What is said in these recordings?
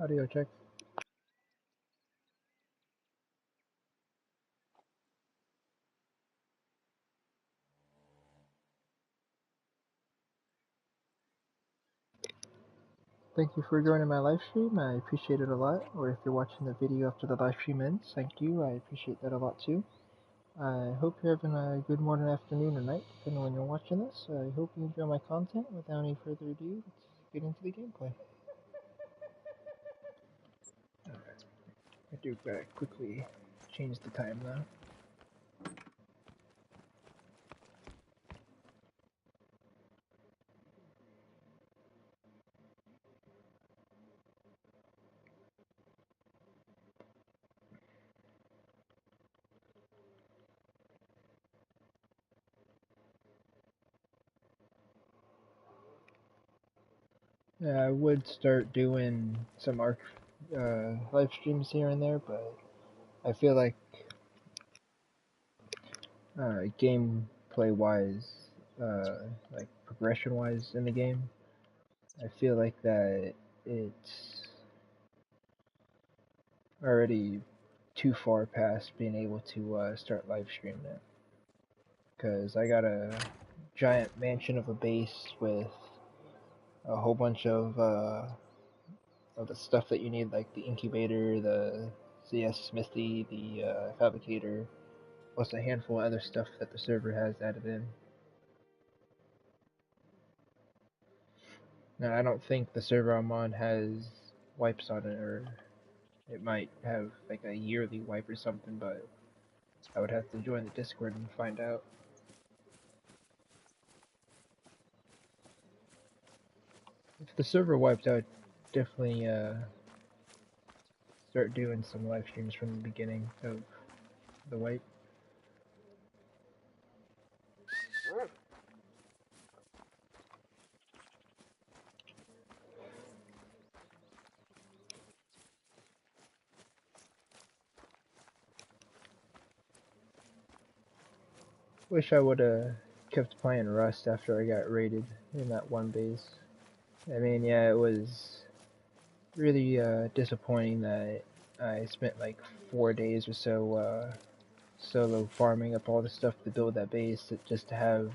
Audio check. Thank you for joining my live stream. I appreciate it a lot. Or if you're watching the video after the live stream ends, thank you. I appreciate that a lot too. I hope you're having a good morning, afternoon, or night, depending on when you're watching this. I hope you enjoy my content. Without any further ado, let's get into the gameplay. I do gotta quickly change the time now. Yeah, I would start doing some live streams here and there, but I feel like gameplay wise, like progression wise in the game, I feel like that it's already too far past being able to start live streaming it. Because I got a giant mansion of a base with a whole bunch of the stuff that you need, like the incubator, the CS smithy, the fabricator, plus a handful of other stuff that the server has added in. Now, I don't think the server I'm on has wipes on it, or it might have like a yearly wipe or something, but I would have to join the Discord and find out. If the server wiped out, definitely start doing some live streams from the beginning of the wipe. Wish I would have kept playing Rust after I got raided in that one base. I mean, yeah, it was really disappointing that I spent like 4 days or so solo farming up all the stuff to build that base, just to have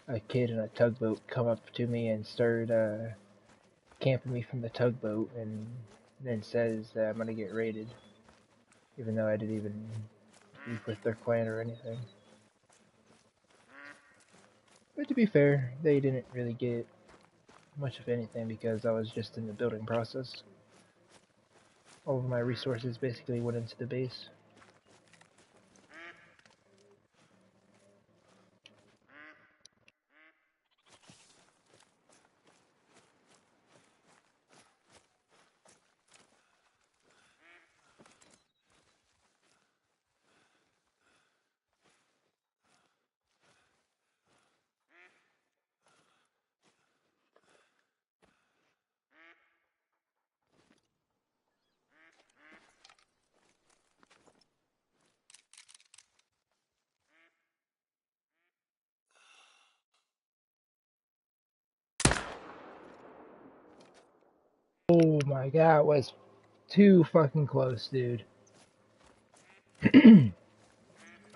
a kid in a tugboat come up to me and start camping me from the tugboat, and then says that I'm gonna get raided, even though I didn't even beef with their clan or anything. But to be fair, they didn't really get much of anything because I was just in the building process. All of my resources basically went into the base. Oh my god, it was too fucking close, dude.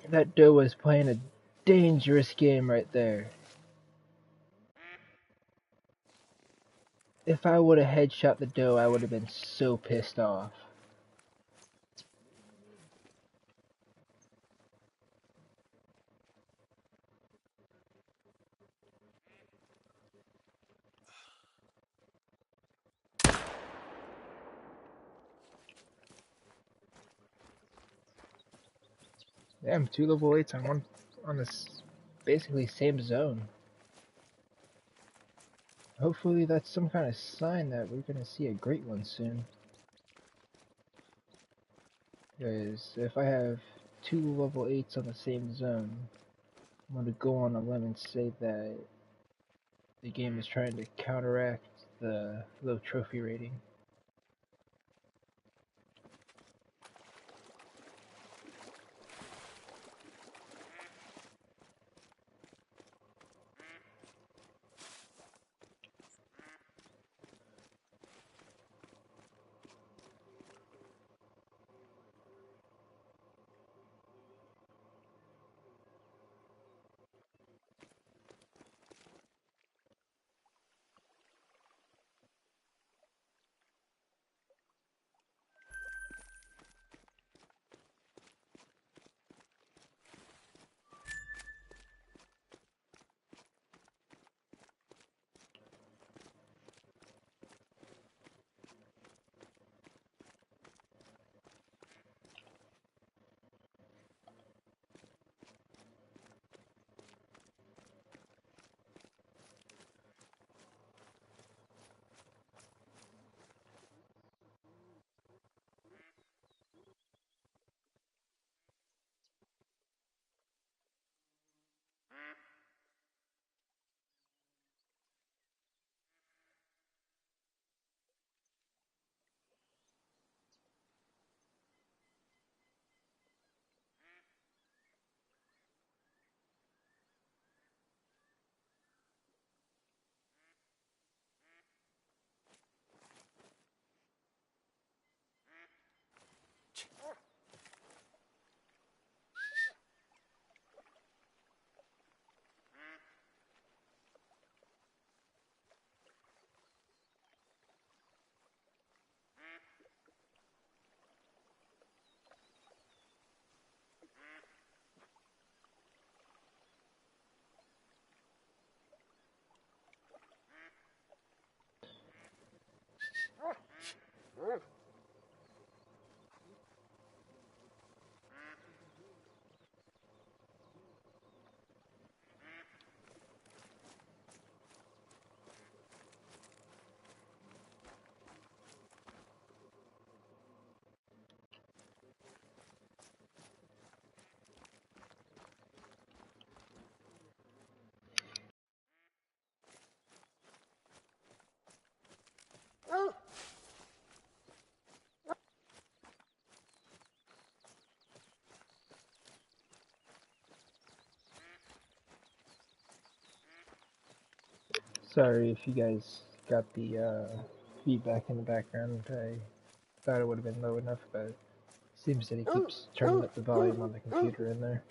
That doe was playing a dangerous game right there. If I would have headshot the doe, I would have been so pissed off. Damn, 2 level 8s on this basically same zone. Hopefully that's some kind of sign that we're gonna see a great one soon. Because if I have 2 level 8s on the same zone, I'm gonna go on a limb and say that the game is trying to counteract the low trophy rating. Sorry if you guys got the feedback in the background. I thought it would have been low enough, but it seems that he keeps turning up the volume on the computer in there.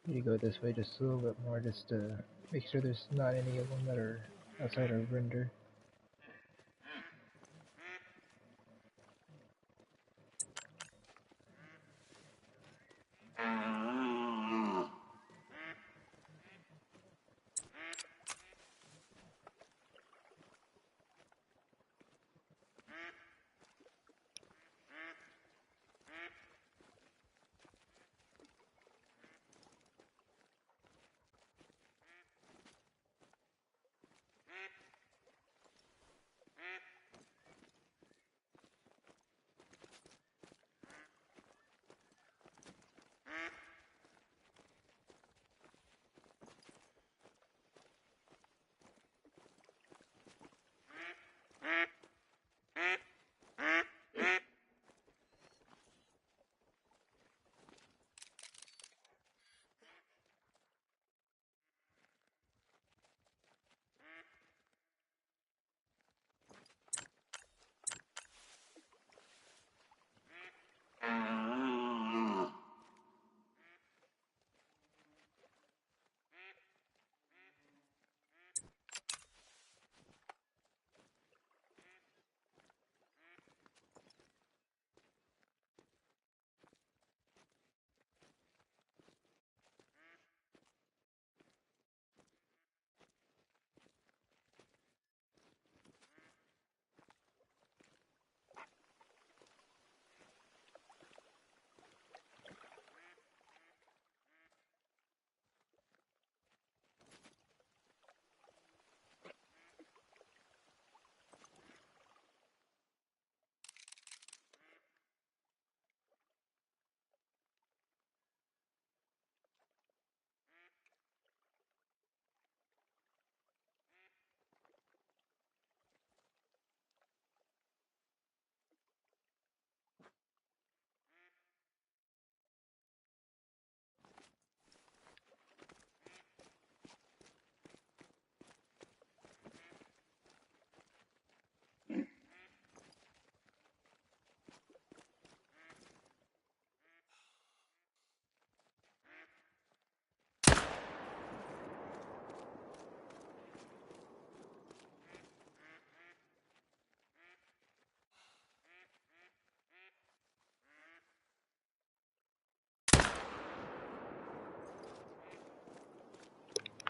You go this way just a little bit more, just to make sure there's not any of them that are outside of render.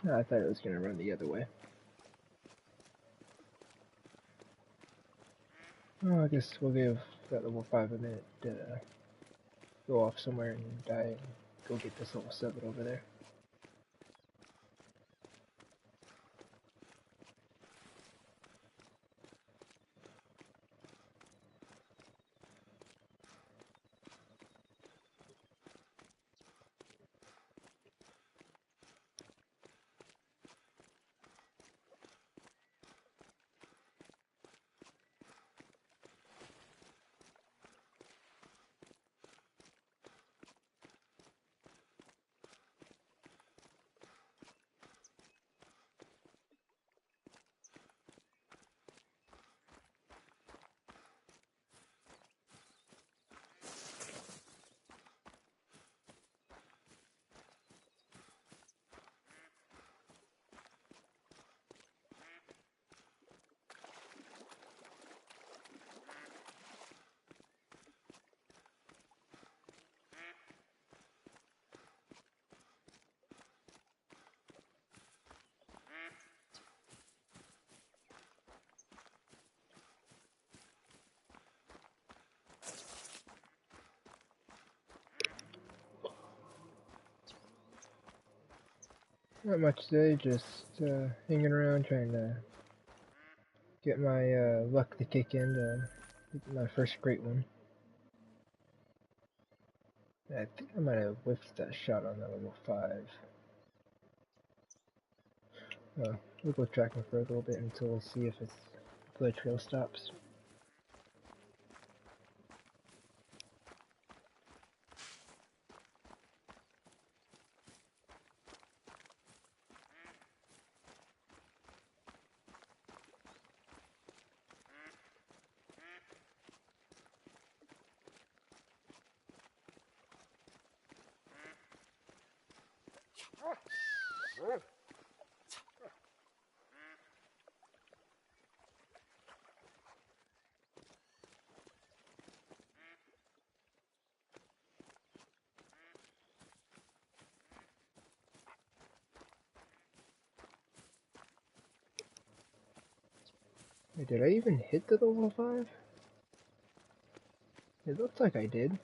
No, I thought it was gonna run the other way. Oh, I guess we'll give that level 5 a minute to go off somewhere and die and go get this level 7 over there. Not much today, just hanging around trying to get my luck to kick in to get my first great one. I think I might have whiffed that shot on that level 5. We'll go tracking for a little bit until we see if the trail stops. Wait, did I even hit the level 5? It looks like I did.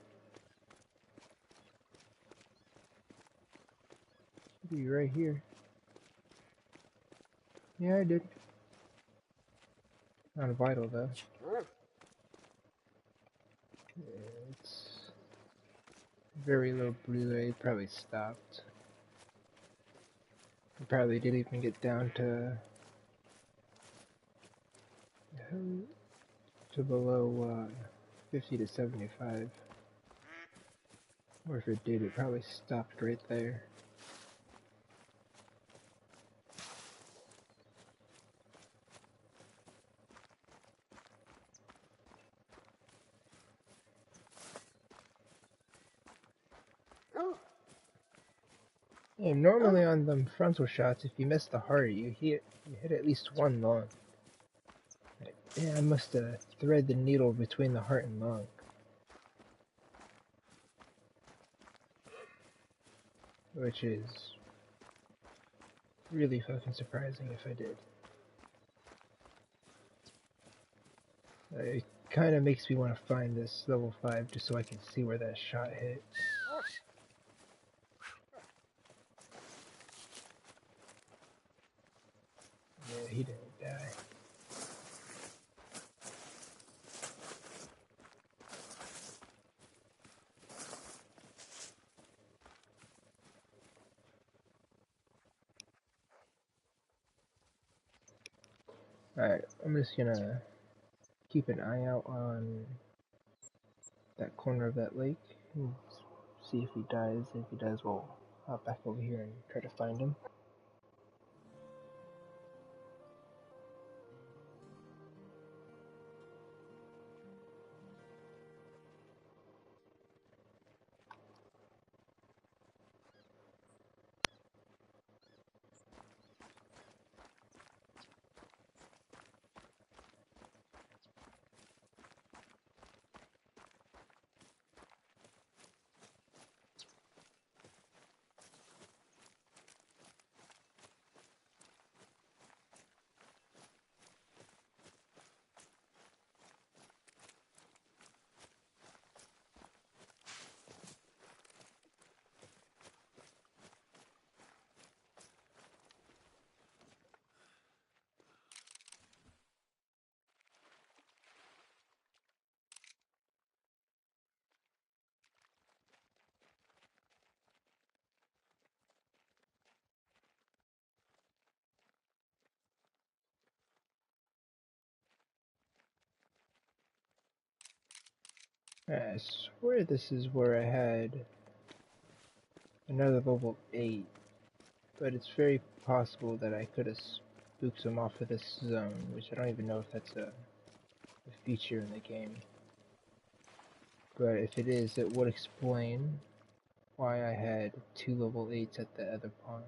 Should be right here. Yeah, I did. Not vital though. It's very low blue. It probably stopped. It probably didn't even get down to below 50 to 75. Or if it did, it probably stopped right there. Yeah, normally on them frontal shots, if you miss the heart, you hit at least one lung. Yeah, I must have thread the needle between the heart and lung. Which is really fucking surprising if I did. It kind of makes me want to find this level 5 just so I can see where that shot hit. Yeah, he didn't die. Alright, I'm just gonna keep an eye out on that corner of that lake and see if he dies. If he does, we'll hop back over here and try to find him. I swear this is where I had another level 8, but it's very possible that I could have spooked them off of this zone, which I don't even know if that's a feature in the game. But if it is, it would explain why I had 2 level 8s at the other pond.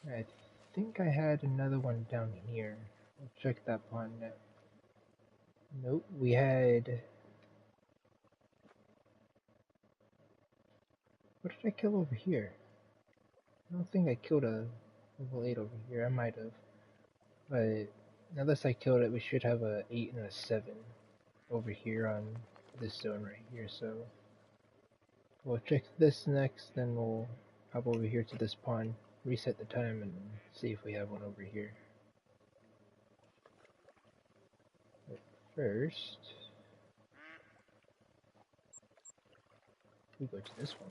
I think I had another one down here. I'll check that pond now. Nope, we had... What did I kill over here? I don't think I killed a level 8 over here. I might have. But unless I killed it, we should have a 8 and a 7 over here on this zone right here. So we'll check this next, then we'll hop over here to this pond, reset the time, and see if we have one over here. But first, we go to this one.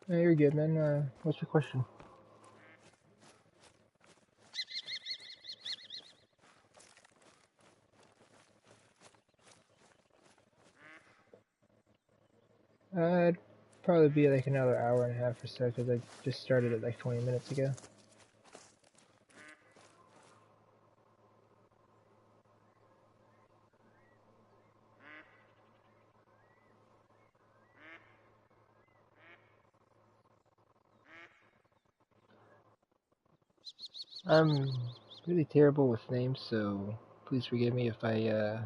Hey, you're good, man. What's your question? It'd probably be like another hour and a half or so, because I just started it like 20 minutes ago. I'm really terrible with names, so please forgive me if I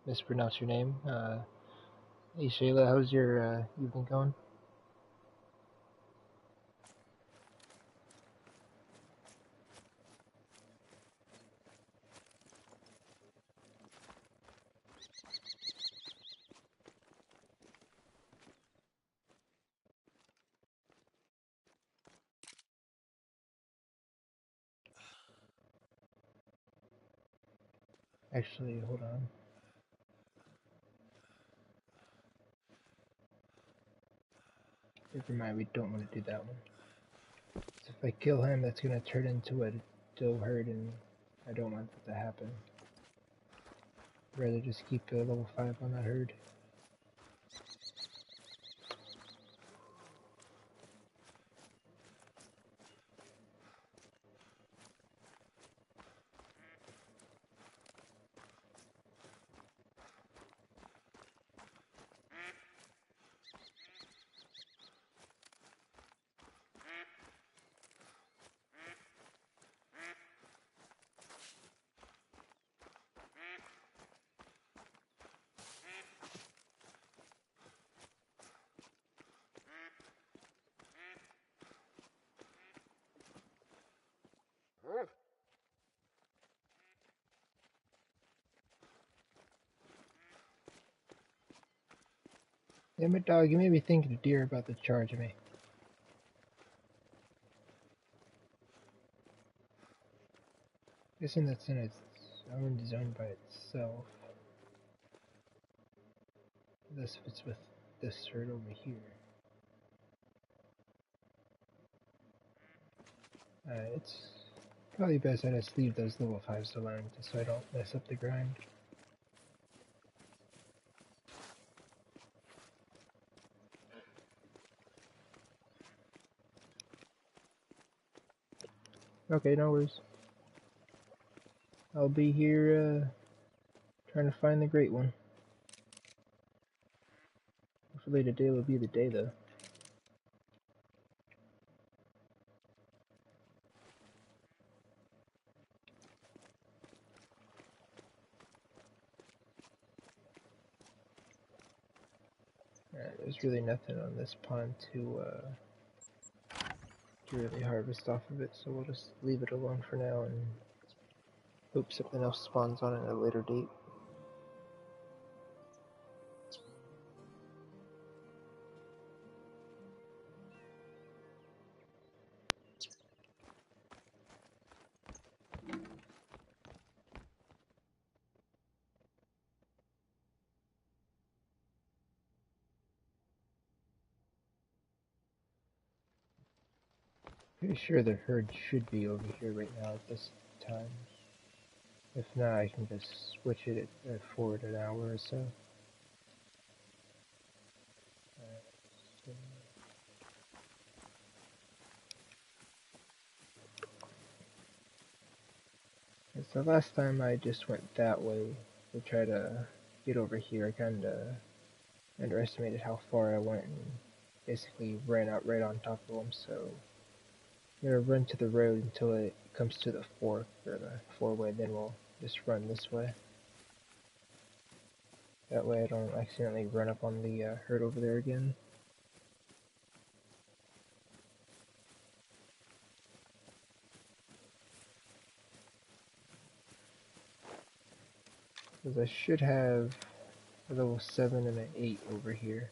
mispronounce your name. Hey Shayla, how's your evening going? Actually, hold on. Never mind, we don't want to do that one. So if I kill him, that's gonna turn into a doe herd, and I don't want that to happen. I'd rather just keep the level 5 on that herd. Damn it, dog, you made me think the deer about to charge me. Guessing that's in its own zone by itself. This fits with this herd over here. It's probably best I just leave those level 5s alone just so I don't mess up the grind. Okay, no worries. I'll be here trying to find the great one. Hopefully today will be the day though. There's really nothing on this pond to really harvest off of it, so we'll just leave it alone for now and hope something else spawns on it at a later date. Pretty sure the herd should be over here right now at this time. If not, I can just switch it forward an hour or so. So last time I just went that way to try to get over here. I kinda underestimated how far I went and basically ran out right on top of them, so I'm gonna run to the road until it comes to the fork, or the four-way, then we'll just run this way. That way I don't accidentally run up on the herd over there again. Because I should have a level 7 and an 8 over here.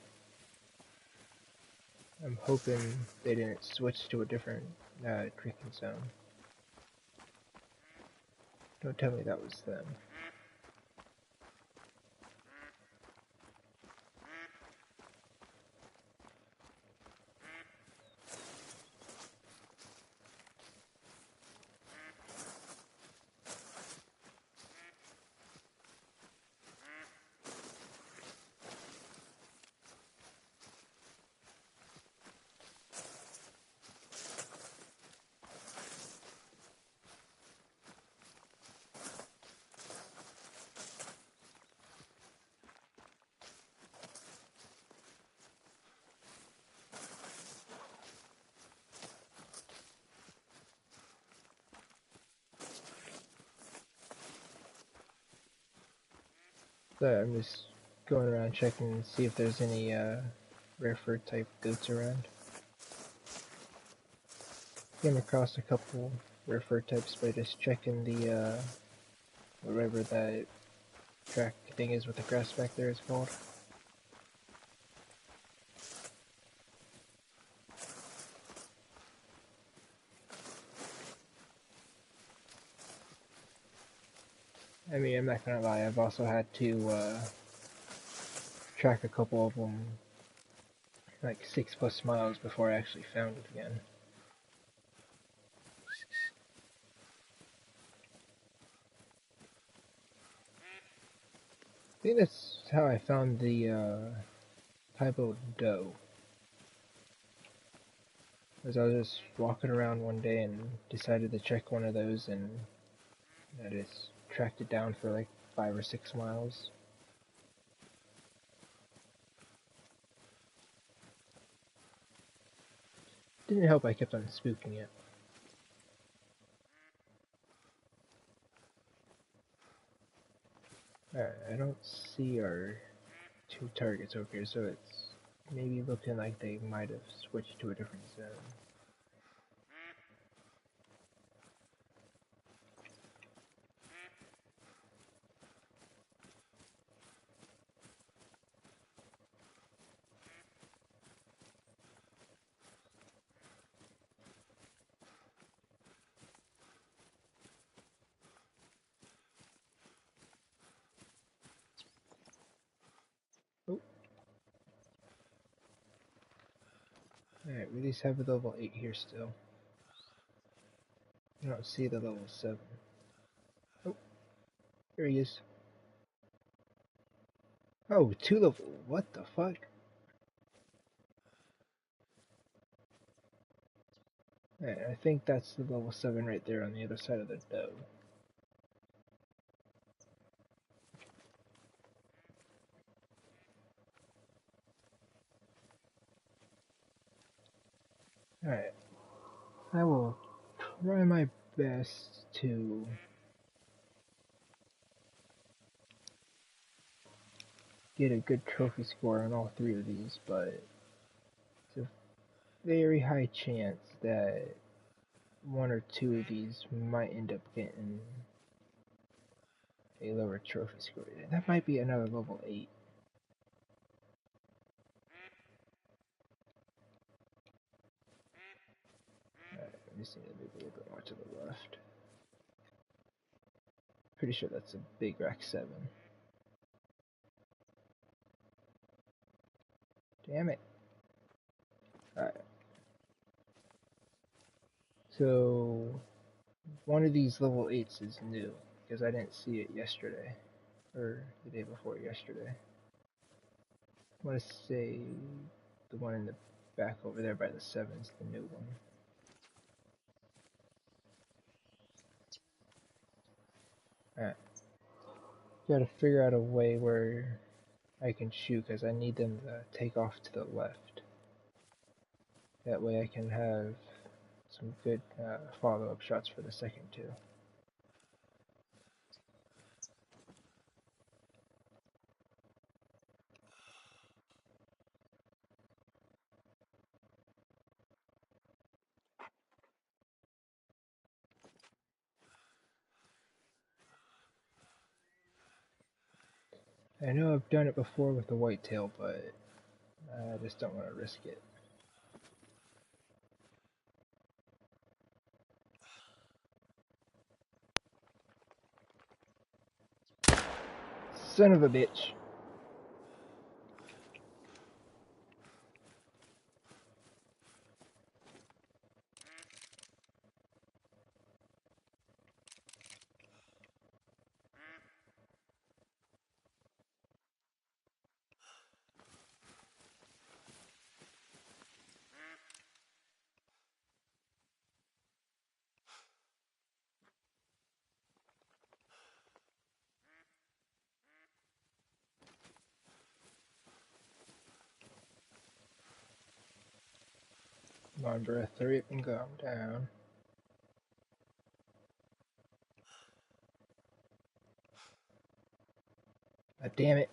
I'm hoping they didn't switch to a different drinking zone. Don't tell me that was them. So I'm just going around checking to see if there's any rare fur type goats around. Came across a couple rare fur types by just checking the whatever that track thing is with the grass back there is called. I mean, I'm not gonna lie, I've also had to track a couple of them like 6+ miles before I actually found it again. I think that's how I found the typo doe. As I was just walking around one day and decided to check one of those, and I just tracked it down for like 5 or 6 miles. Didn't help I kept on spooking it. Alright, I don't see our 2 targets over here, so it's maybe looking like they might have switched to a different zone. Alright, we at least have a level 8 here still. I don't see the level 7. Oh, there he is. Oh, 2 level. What the fuck? Alright, I think that's the level 7 right there on the other side of the dough. Alright, I will try my best to get a good trophy score on all 3 of these, but it's a very high chance that 1 or 2 of these might end up getting a lower trophy score. That might be another level 8. Alright, I just need to move a little bit more to the left. Pretty sure that's a big rack 7. Damn it. Alright. So, one of these level 8s is new, because I didn't see it yesterday. Or the day before yesterday. I want to say the one in the back over there by the 7's the new one. Alright. Gotta figure out a way where I can shoot, because I need them to take off to the left. That way I can have some good follow-up shots for the second two. I know I've done it before with the whitetail, but I just don't want to risk it. Son of a bitch. Come on, bro, hurry up and calm down. Ah, damn it.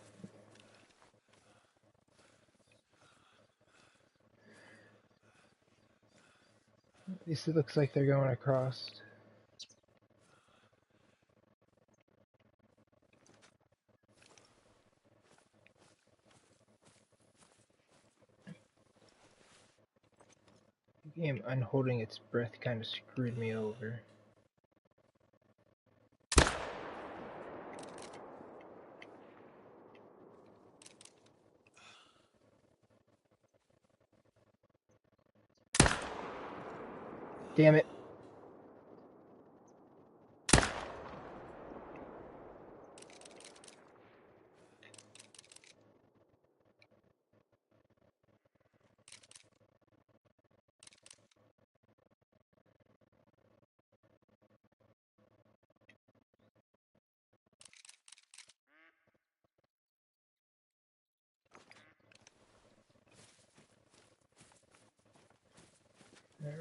At least it looks like they're going across. The game unholding its breath kind of screwed me over. Damn it.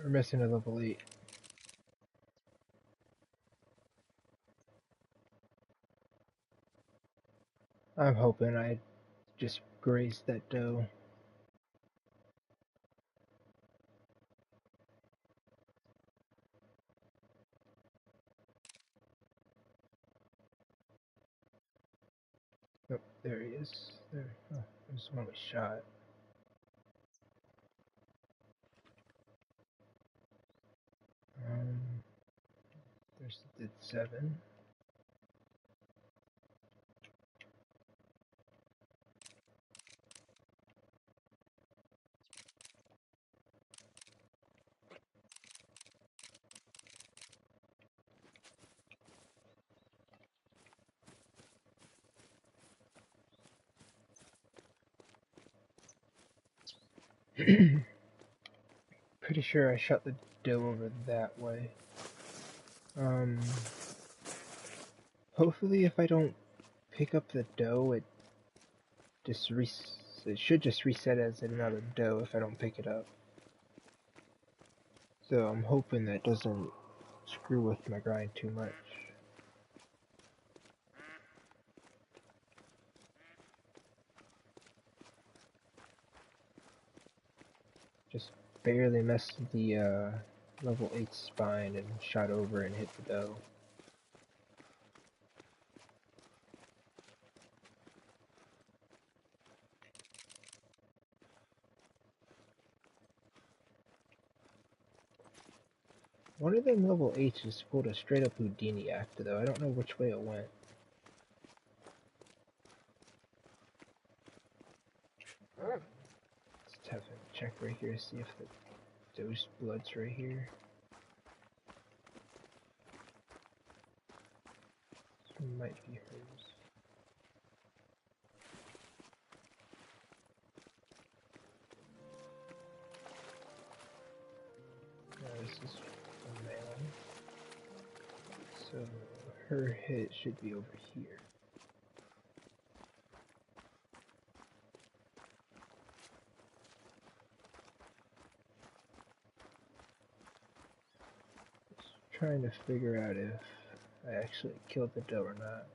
We're missing a level 8. I'm hoping I just grazed that doe. Oh, there he is. There. Oh, there's one we shot. Um, there's the 7. Pretty sure I shot the doe over that way. Hopefully if I don't pick up the doe, it should just reset as another doe if I don't pick it up. So I'm hoping that doesn't screw with my grind too much. Just barely messed the level 8 spine and shot over and hit the doe. One of them level 8s just pulled a straight up Houdini act though. I don't know which way it went. Let's have a check right here to see if the doe's blood's right here. This might be hers. No, this is a male. So her hit should be over here. Just trying to figure out if I actually killed the doe or not.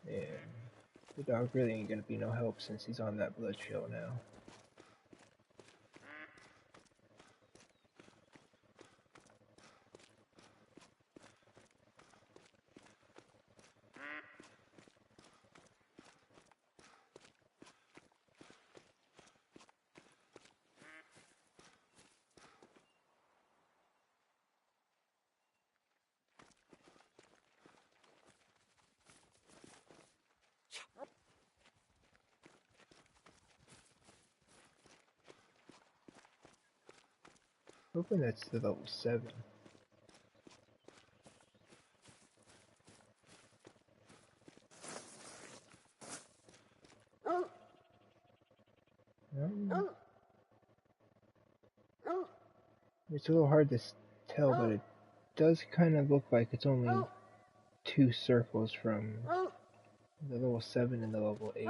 And the dog really ain't gonna be no help since he's on that blood trail now. Hoping that's the level 7. It's a little hard to tell, but it does kind of look like it's only 2 circles from the level 7 and the level 8.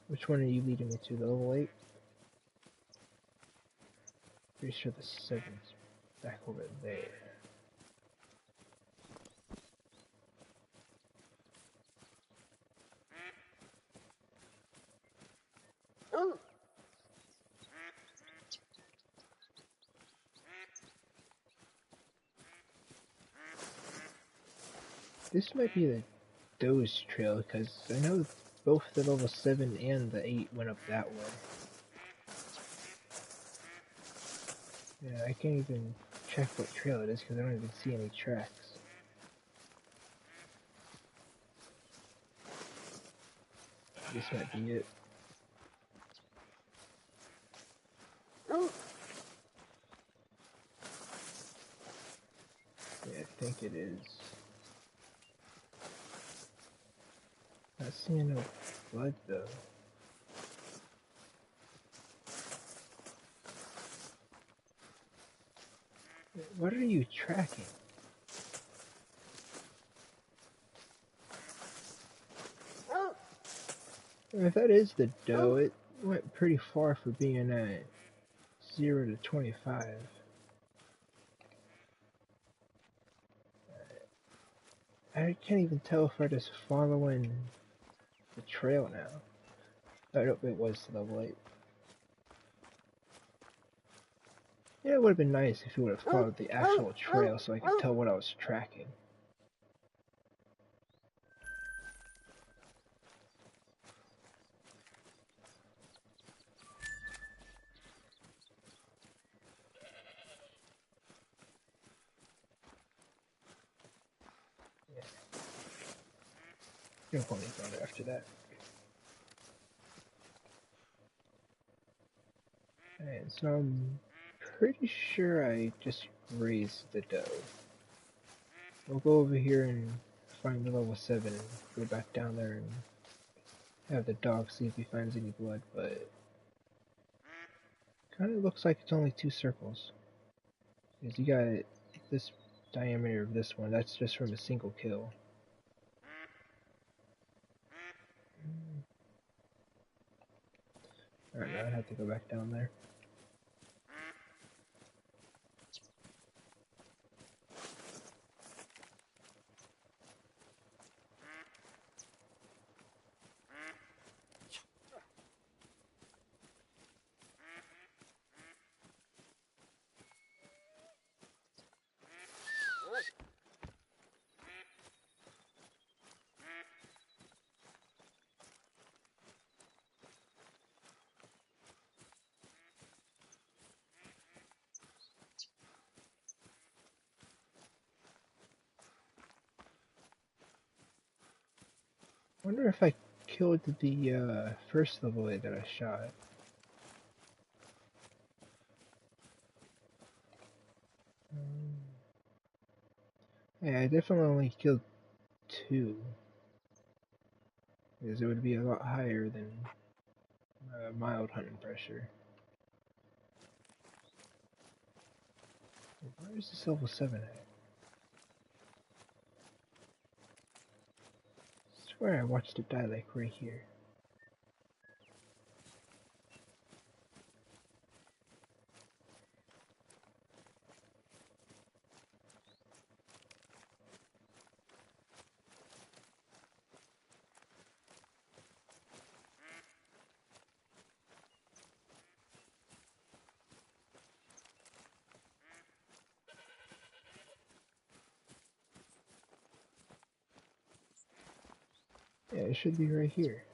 Which one are you leading me to? The level 8? Pretty sure the 7's back over there. This might be the doe's trail, because I know both the level 7 and the 8 went up that way. Yeah, I can't even check what trail it is because I don't even see any tracks. This might be it. Yeah, I think it is. Not seeing no blood though. What are you tracking? If that is the doe, it went pretty far for being at 0 to 25. I can't even tell if I'm just following the trail now. Oh, no, it was level 8. Yeah, it would have been nice if you would have followed the actual trail so I could tell what I was tracking. Yeah. You'll probably go after that. Alright, so I'm pretty sure I just raised the doe. We'll go over here and find the level 7 and go back down there and have the dog see if he finds any blood, but kinda looks like it's only 2 circles. Because you got this diameter of this one, that's just from a single kill. Alright, now I have to go back down there. I wonder if I killed the first level that I shot. Yeah, I definitely only killed 2. Because it would be a lot higher than mild hunting pressure. Where is this level 7 at? I swear I watched it die like right here. Yeah, it should be right here.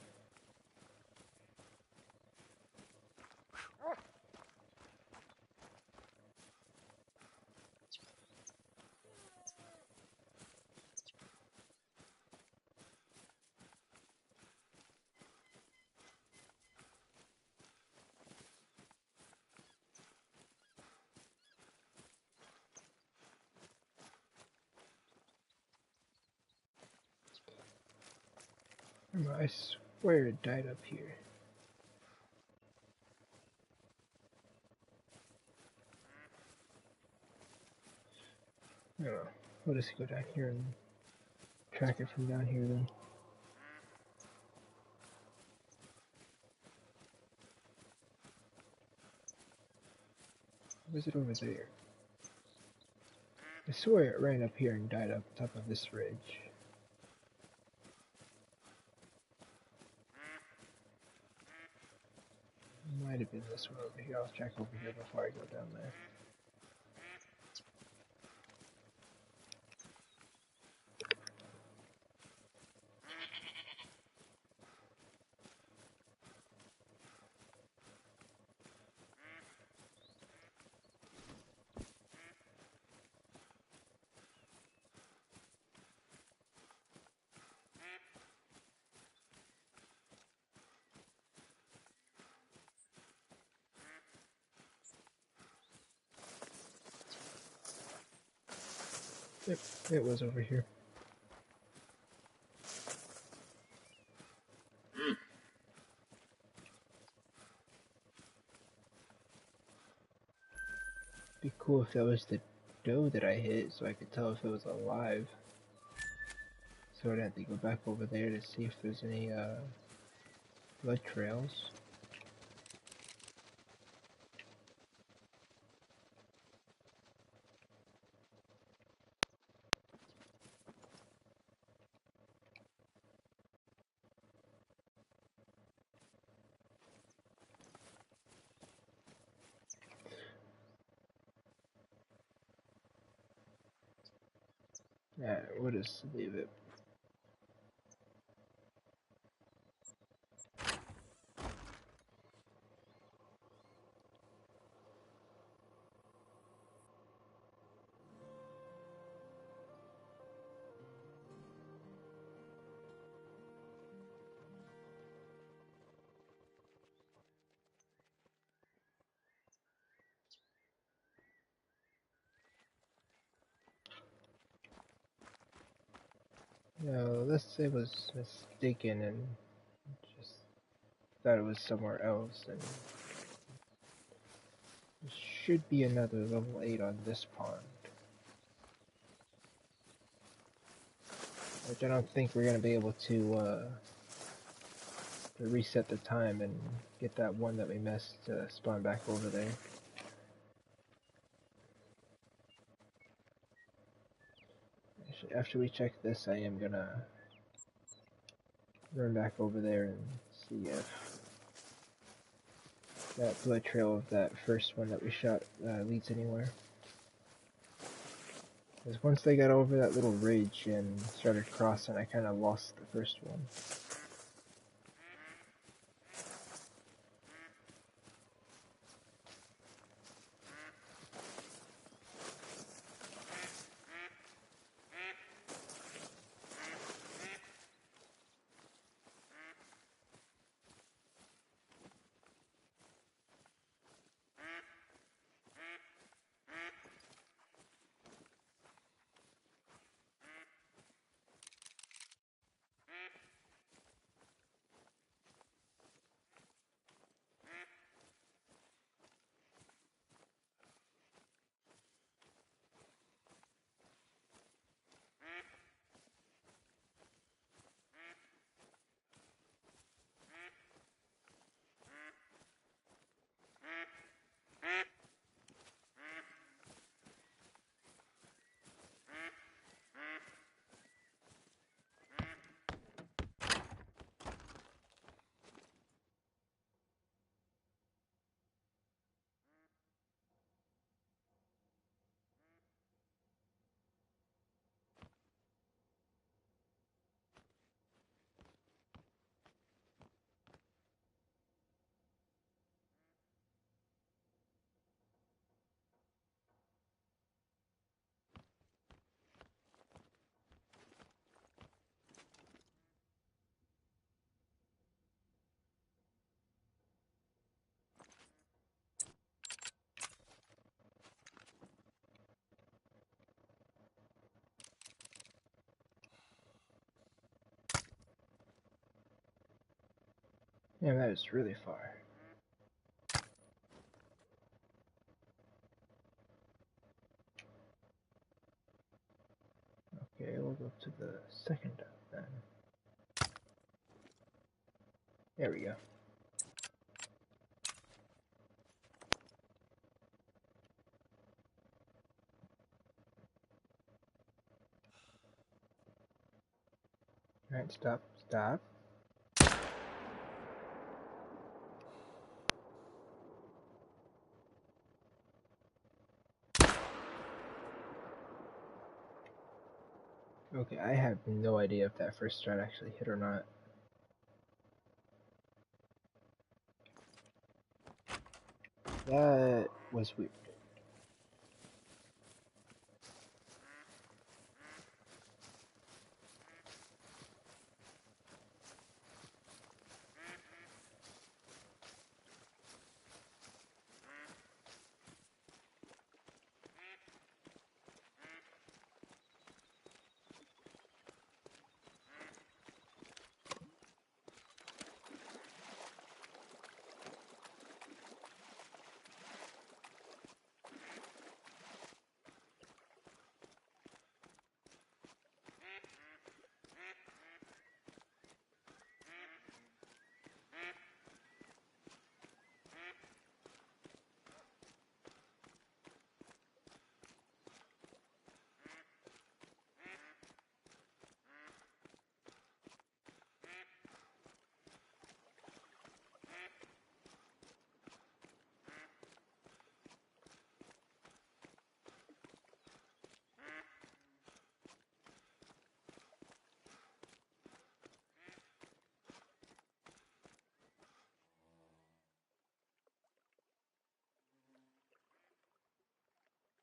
I swear it died up here. I don't know. We'll just go down here and track it from down here then. Or is it over there? I swear it ran up here and died up top of this ridge. Might have been this one over here. I'll check over here before I go down there. Yep, it was over here. Be cool if that was the doe that I hit, so I could tell if it was alive. So I'd have to go back over there to see if there's any blood trails. Yeah, we'll just leave it. No, let's say was mistaken and just thought it was somewhere else, and there should be another level 8 on this pond. Which I don't think we're gonna be able to reset the time and get that one that we missed to spawn back over there. Actually, after we check this, I am gonna run back over there and see if that blood trail of that first one that we shot leads anywhere. Because once they got over that little ridge and started crossing, I kind of lost the first one. Yeah, that is really far. Okay, we'll go to the second dot then. There we go. Alright, stop, stop. Okay, I have no idea if that first shot actually hit or not. That was weird.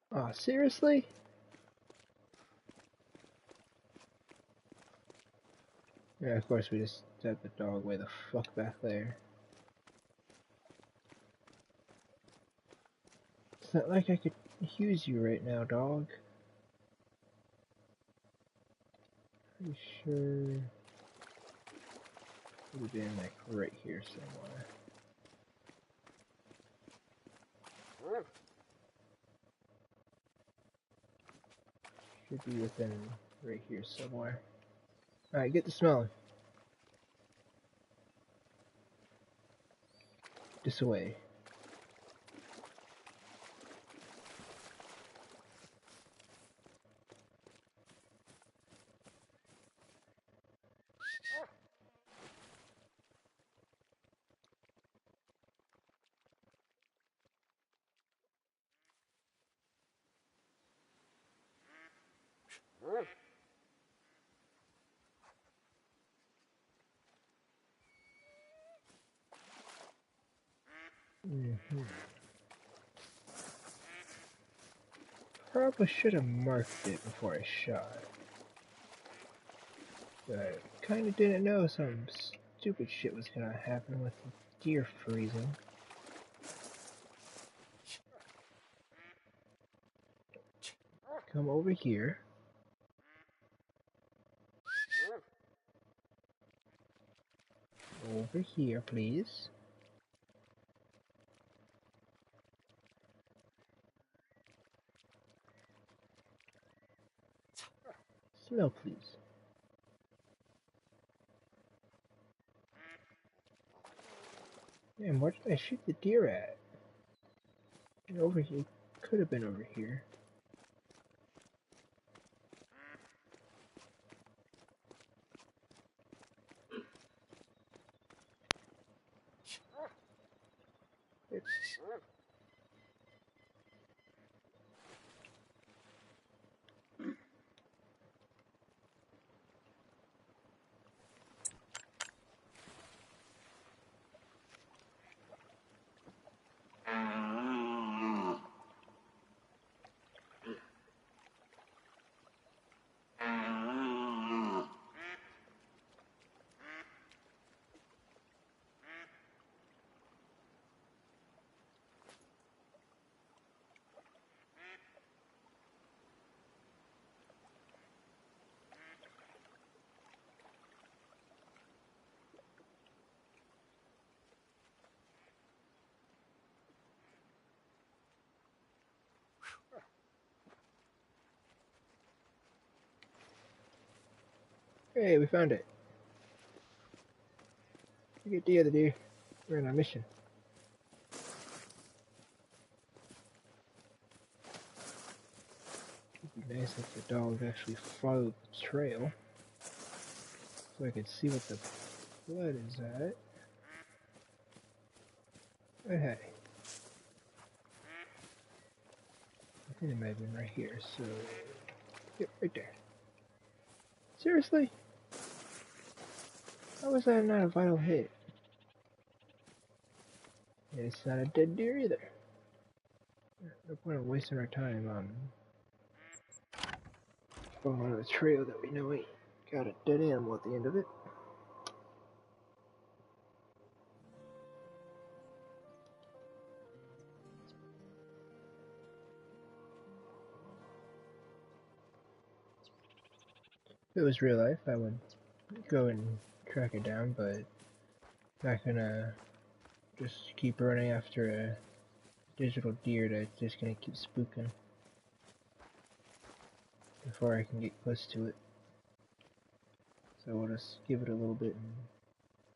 Oh, seriously? Yeah, of course we just set the dog way the fuck back there. It's not like I could use you right now, dog. Pretty sure it would have been like right here somewhere. Should be within right here somewhere. Alright, get the smelling. This away. Probably should have marked it before I shot. But kinda didn't know some stupid shit was gonna happen with the deer freezing. Come over here. Over here, please. Smell, please. Man, where did I shoot the deer at? Over here. Could have been over here. Hey, we found it. We get the other deer. We're on a mission. It'd be nice if the dog actually followed the trail, so I could see what the blood is at. But hey, I think it might have been right here, so... Yep, right there. Seriously? How was that not a vital hit? And it's not a dead deer either. No point in wasting our time on following a trail that we know ain't got a dead animal at the end of it. If it was real life, I would go and track it down, but not gonna just keep running after a digital deer that's just gonna keep spooking before I can get close to it. So we'll just give it a little bit and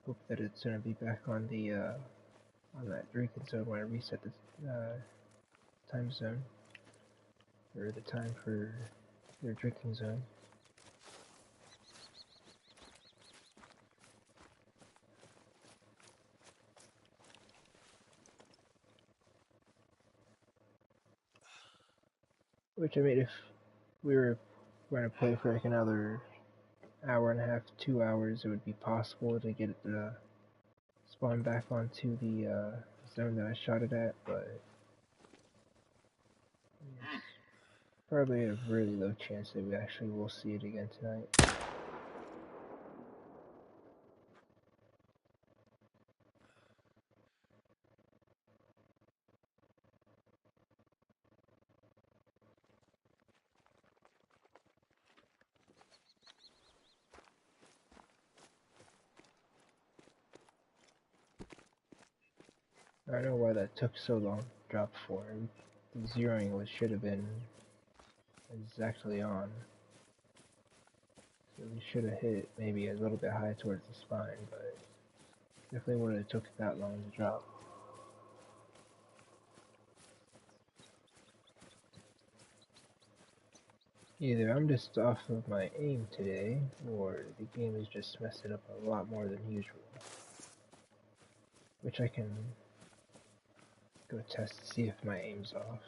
hope that it's gonna be back on the on that drinking zone when I reset the time zone, or the time for their drinking zone. Which, I mean, if we were going to play for like another hour and a half, 2 hours, it would be possible to get it to spawn back onto the zone that I shot it at, but it's probably a really low chance that we actually will see it again tonight. I don't know why that took so long to drop for. The zeroing should have been exactly on. So we should have hit it maybe a little bit high towards the spine, but definitely wouldn't have took that long to drop. Either I'm just off of my aim today, or the game is just messing up a lot more than usual. Which I can go test to see if my aim's off.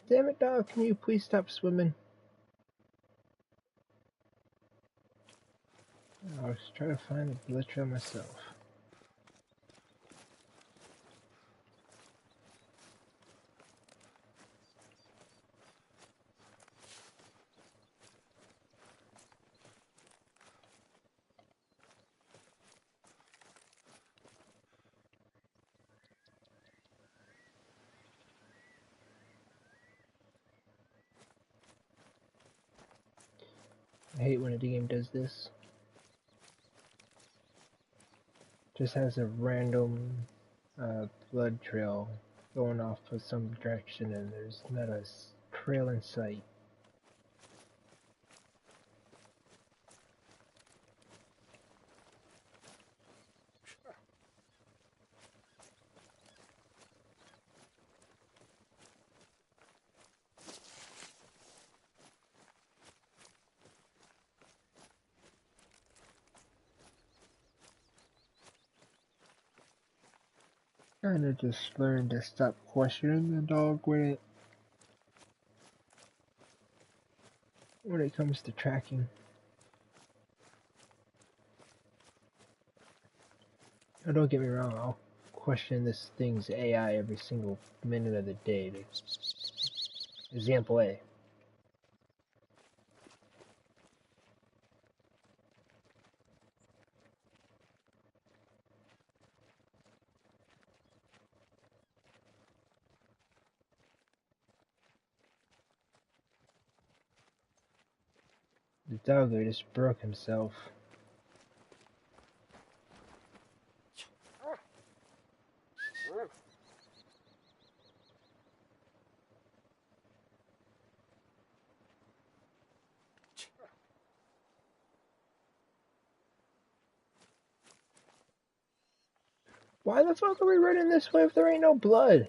Damn it, dog, can you please stop swimming? I was trying to find the blood trail myself. I hate when a game does this. Just has a random blood trail going off of some direction and there's not a trail in sight. Kinda just learned to stop questioning the dog when it comes to tracking. Now, don't get me wrong, I'll question this thing's AI every single minute of the day. Example A. The doggo just broke himself. Why the fuck are we running this way if there ain't no blood?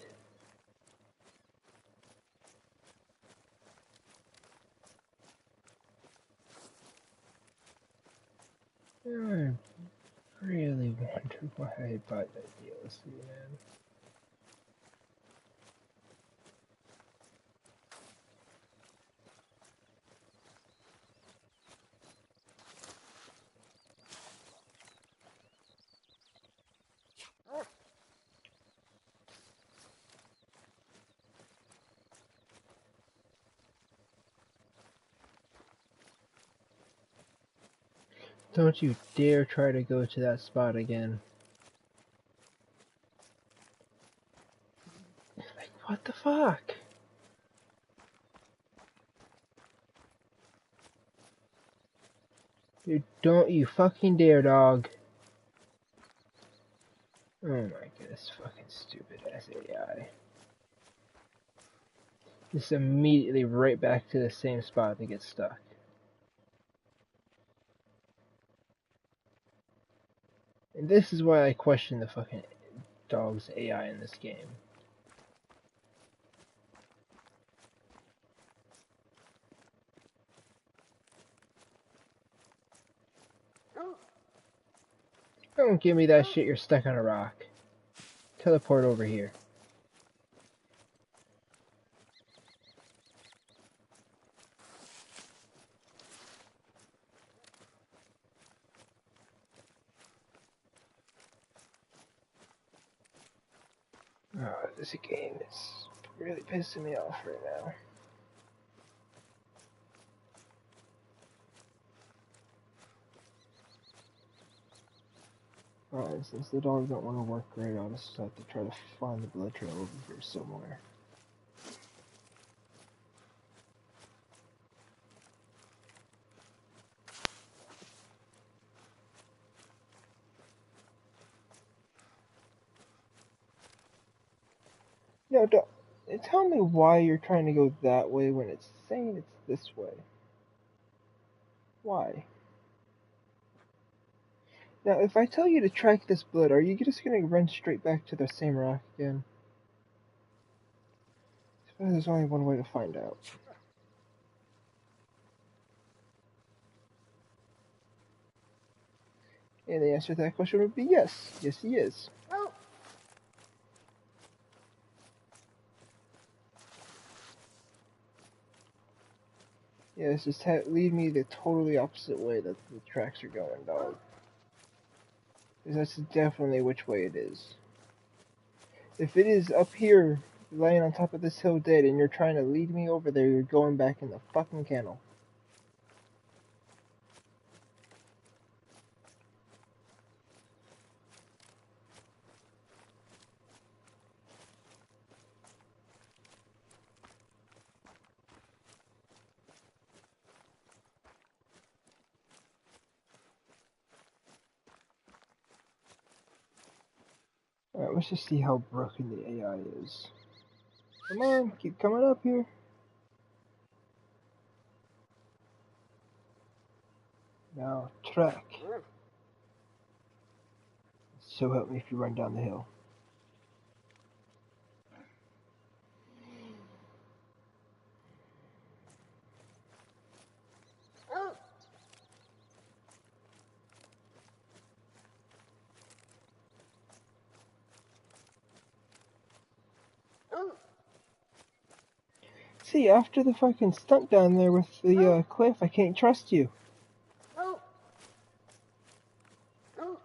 I really wonder why I bought that DLC, man. Don't you dare try to go to that spot again. Like, what the fuck? Dude, don't you fucking dare, dog. Oh my goodness, fucking stupid ass AI. Just immediately right back to the same spot to get stuck. And this is why I question the fucking dog's AI in this game. Don't give me that shit, you're stuck on a rock. Teleport over here. Oh, this game is really pissing me off right now. Alright, since the dogs don't want to work great, I'll just have to try to find the blood trail over here somewhere. No, don't tell me why you're trying to go that way when it's saying it's this way. Why? Now, if I tell you to track this blood, are you just gonna run straight back to the same rock again? I suppose there's only one way to find out. And the answer to that question would be yes. Yes, he is. Oh. Yeah, it's just lead me the totally opposite way that the tracks are going, dog. Because that's definitely which way it is. If it is up here, laying on top of this hill dead, and you're trying to lead me over there, you're going back in the fucking kennel. Alright, let's just see how broken the AI is. Come on, keep coming up here. Now, track. So help me if you run down the hill. Oh. Oh. See, after the fucking stunt down there with the cliff, I can't trust you. Oh. Oh.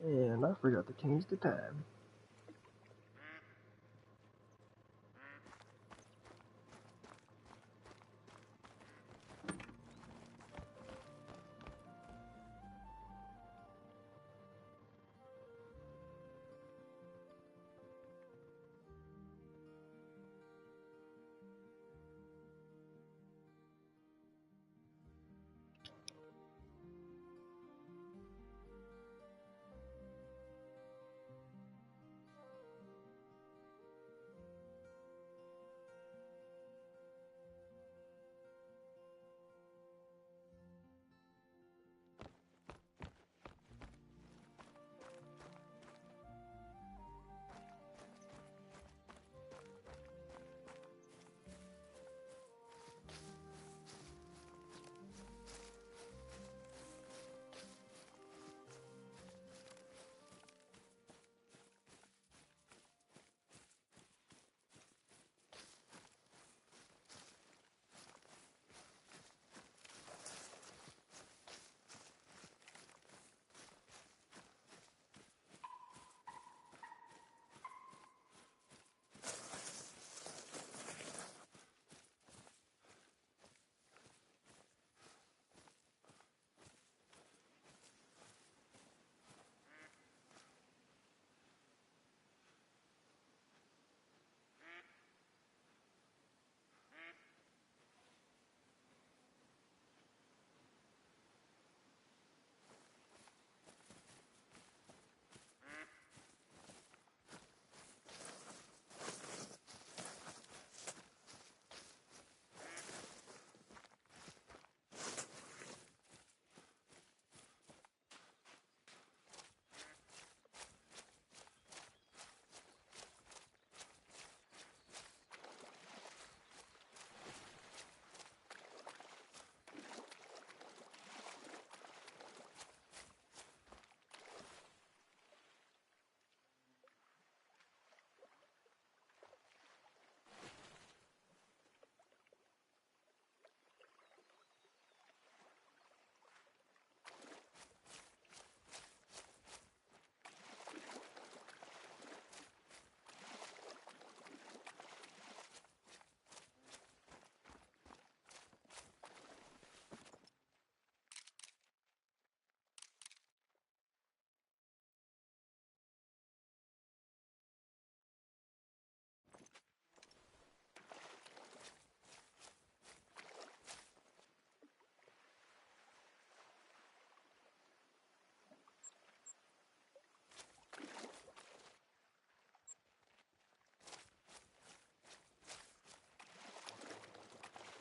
And I forgot to change the time.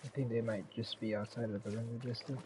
I think they might just be outside of the render distance.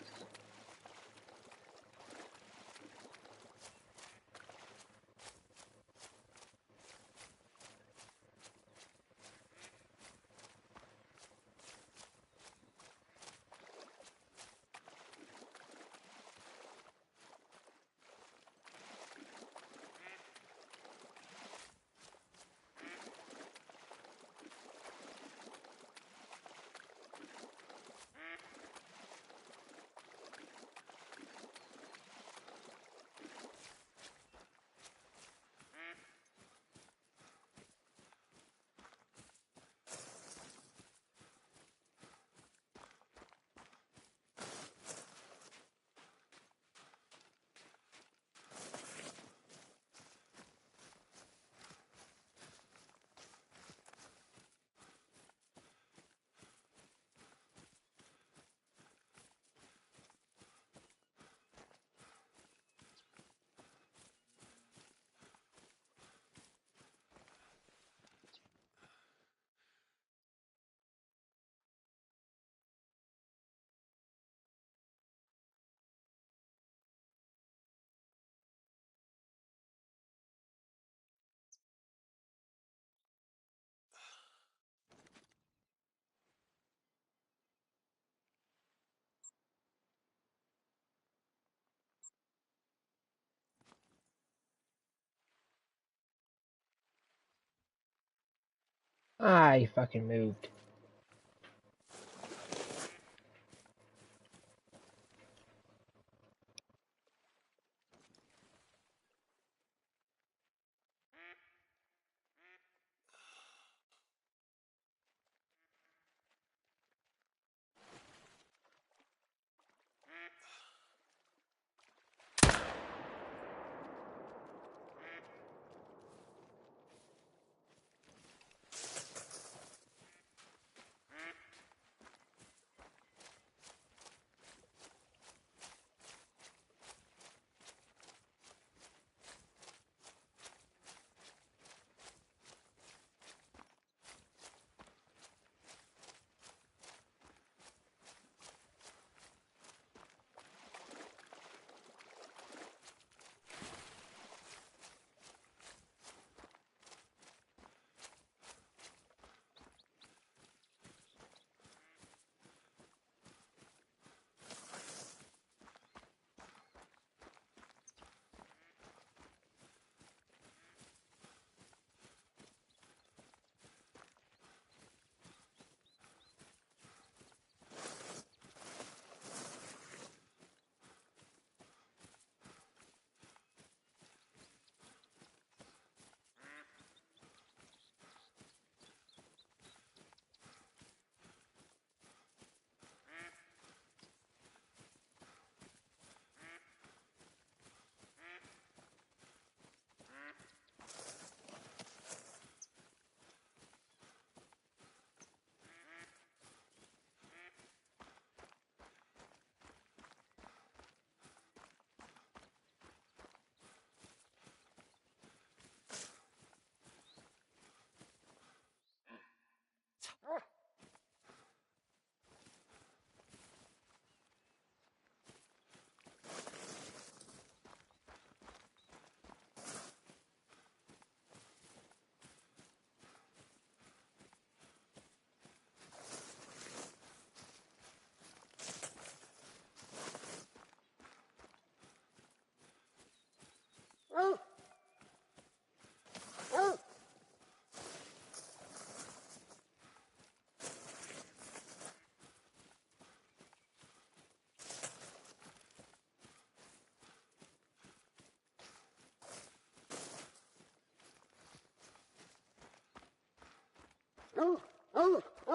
I fucking moved.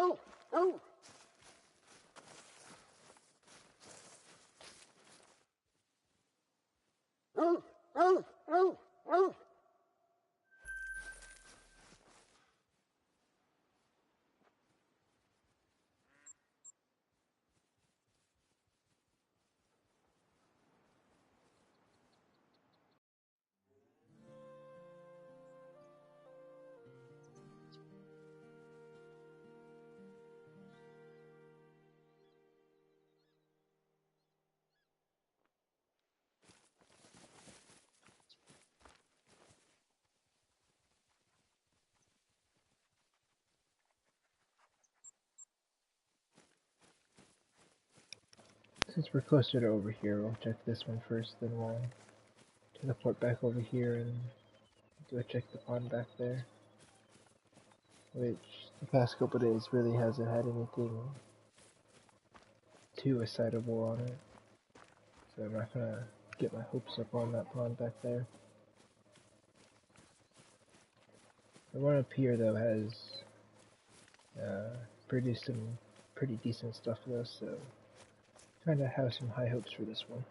Oh, oh. Oh, oh, oh, oh. Since we're closer to over here, we'll check this one first, then we'll teleport back over here and go check the pond back there. Which, the past couple days really hasn't had anything too excitable on it. So I'm not gonna get my hopes up on that pond back there. The one up here though has produced some pretty decent stuff though, so kinda have some high hopes for this one.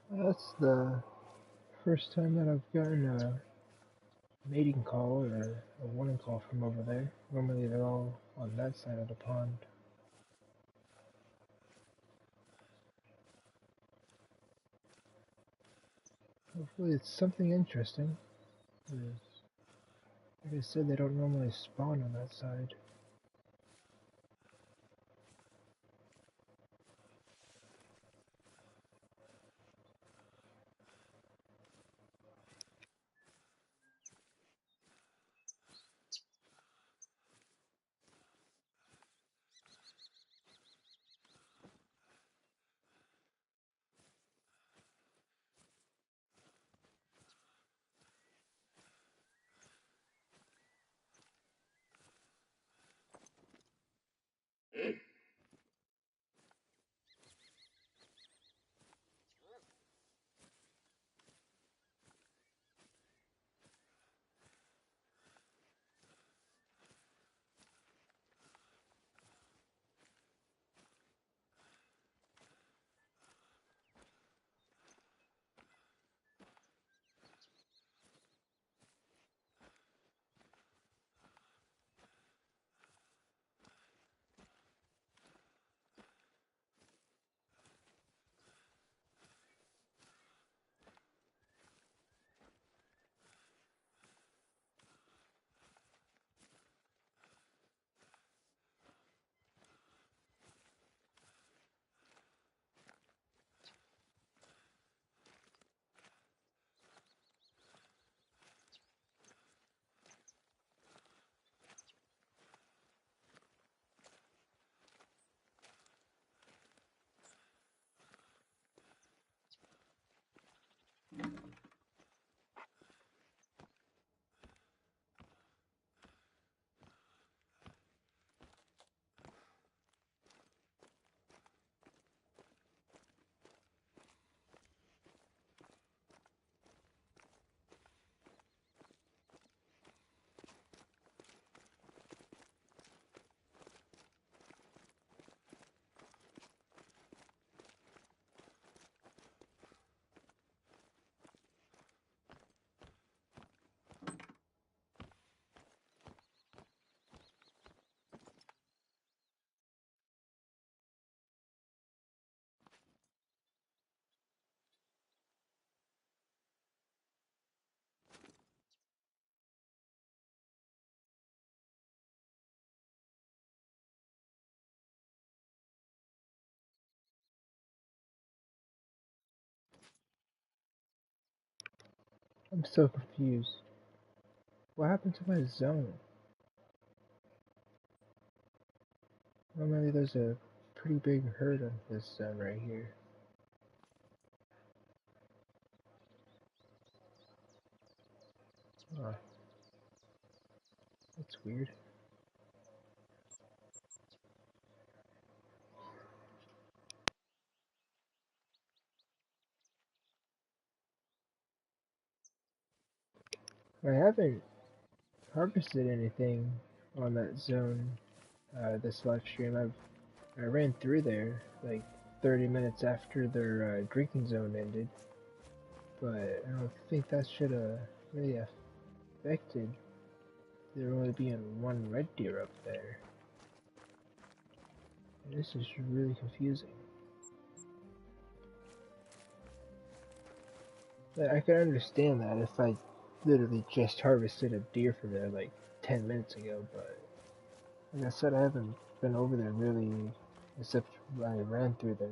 That's the first time that I've gotten a mating call or a warning call from over there. Normally they're all on that side of the pond. Hopefully it's something interesting. Like I said, they don't normally spawn on that side. I'm so confused. What happened to my zone? Well, maybe there's a pretty big herd on this zone right here. Oh, that's weird. I haven't harvested anything on that zone this live stream. I ran through there like 30 minutes after their drinking zone ended, but I don't think that should have really affected there only being one red deer up there. This is really confusing. Like, I could understand that if I literally just harvested a deer from there like 10 minutes ago, but like I said, I haven't been over there really, except I ran through there.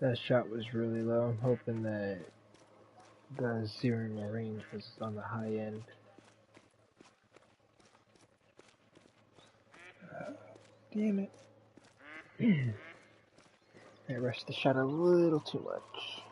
That shot was really low. I'm hoping that the zeroing range was on the high end. Damn it. I rushed the shot a little too much.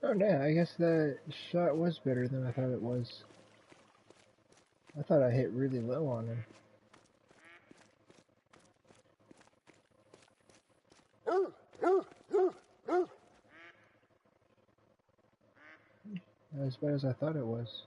Oh yeah, I guess that shot was better than I thought it was. I thought I hit really low on him. As bad as I thought it was.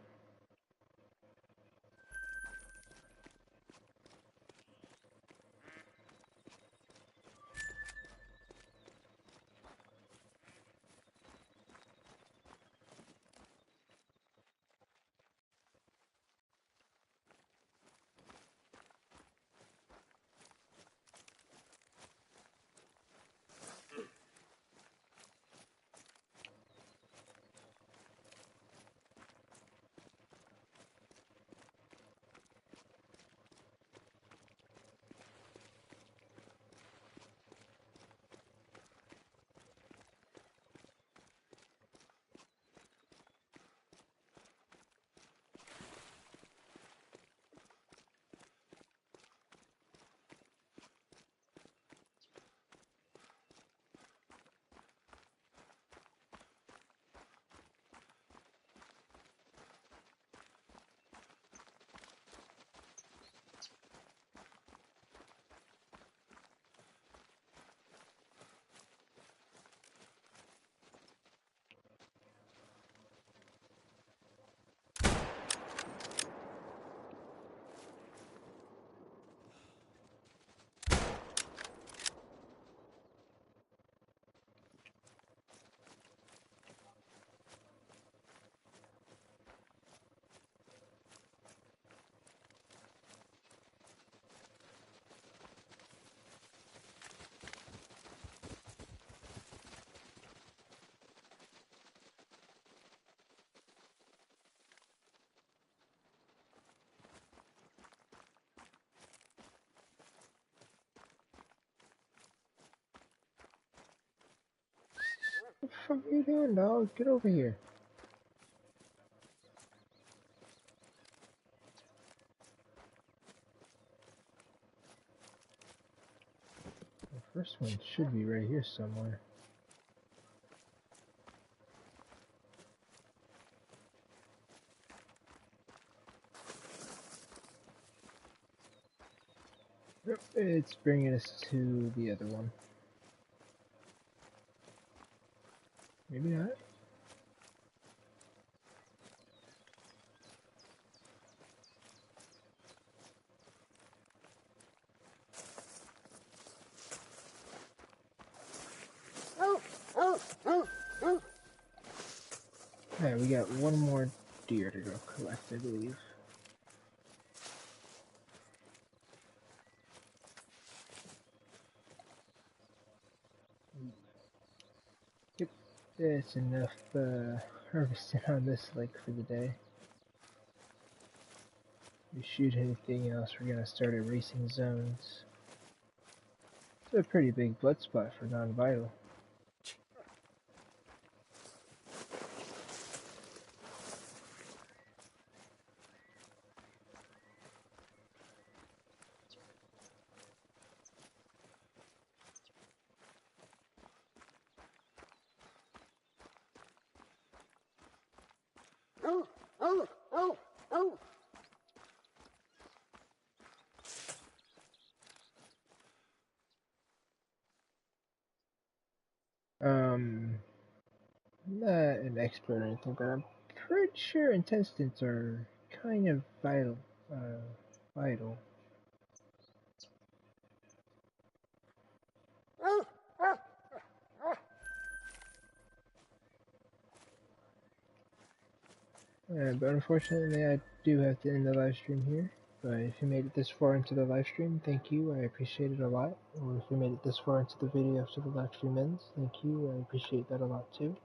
What the fuck are you doing, dog? Get over here. first one should be right here somewhere. Yep, it's bringing us to the other one. Maybe not. Alright, we got one more deer to go collect, I believe. Yep, that's enough harvesting on this lake for the day. If we shoot anything else, we're gonna start erasing zones. It's a pretty big blood spot for non-vital. I'm not an expert or anything, but I'm pretty sure intestines are kind of vital. Vital. But unfortunately, I do have to end the live stream here. But if you made it this far into the live stream, thank you. I appreciate it a lot. Or if you made it this far into the video after the live stream ends, thank you. I appreciate that a lot too.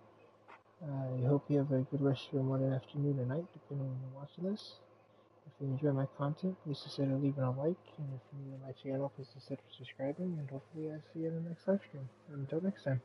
I hope you have a good rest of your morning, afternoon, or night, depending on when you're watching this. If you enjoy my content, please consider leaving a like. And if you're new to my channel, please consider subscribing. And hopefully, I'll see you in the next live stream. Until next time.